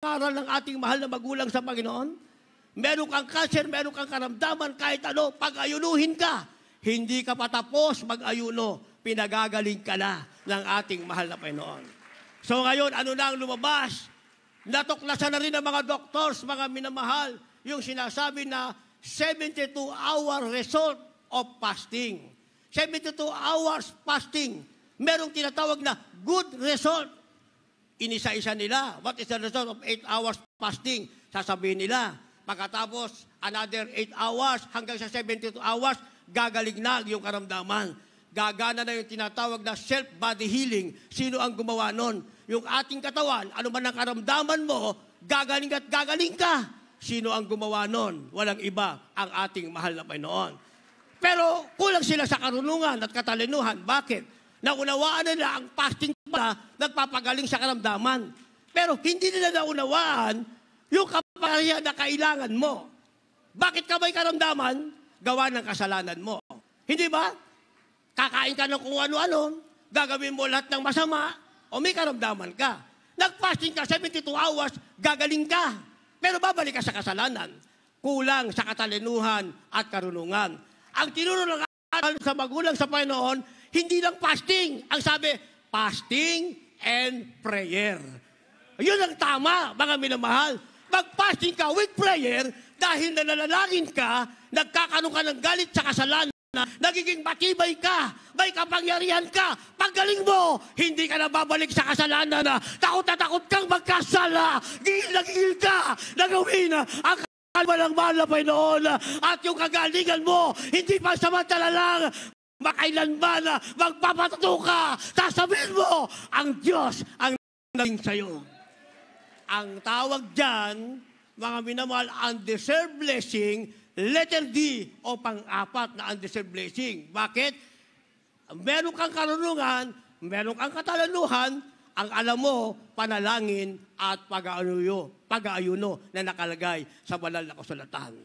aral ng ating mahal na magulang sa Panginoon? Meron kang cancer, meron kang karamdaman, kahit ano, pag-ayunuhin ka. Hindi ka patapos mag-ayuno, pinagagaling ka na ng ating mahal na Panginoon. So ngayon, ano na ang lumabas? Natuklasan na rin ng mga doctors, mga minamahal, yung sinasabi na 72-hour result of fasting. 72 hours fasting. Merong tinatawag na good result. Inisa-isa nila. What is the result of 8 hours fasting? Sasabihin nila. Pagkatapos, another 8 hours hanggang sa 72 hours, gagaling na yung karamdaman. Gagana na yung tinatawag na self-body healing. Sino ang gumawa nun? Yung ating katawan, ano man ang karamdaman mo, gagaling at gagaling ka. Sino ang gumawa nun? Walang iba, ang ating mahal na Panginoon. Pero kulang sila sa karunungan at katalinuhan. Bakit? Naunawaan nila ang fasting pala nagpapagaling sa karamdaman. Pero hindi nila naunawaan yung kapangyarihan na kailangan mo. Bakit ka may karamdaman? Gawa ng kasalanan mo. Hindi ba? Kakain ka ng kung ano-ano, gagawin mo lahat ng masama, o may karamdaman ka. Nag-fasting ka 72 hours, gagaling ka. Pero babalik ka sa kasalanan. Kulang sa katalinuhan at karunungan. Ang tinuro ng sa magulang sa Panginoon, hindi lang fasting. Ang sabi, fasting and prayer. Yun ang tama, mga minamahal. Mag-fasting ka with prayer dahil nananalangin ka, nagkakaroon ka ng galit sa kasalanan, nagiging matibay ka, may kapangyarihan ka. Paggaling mo, hindi ka na babalik sa kasalanan na takot na takot kang magkasala. Gigil na gigil ka na gawin ang kalma ng mahal na Panginoon at yung kagalingan mo, hindi pa samantala lang, makailanman na magpapatuto ka. Sasabihin mo, ang Diyos ang naging sa'yo. Ang tawag dyan, mga minamahal, undeserved blessing, letter D o pang-apat na undeserved blessing. Bakit? Meron kang karunungan, meron kang katalanuhan, ang alam mo, panalangin at pag-aayuno na nakalagay sa banal na kasulatan.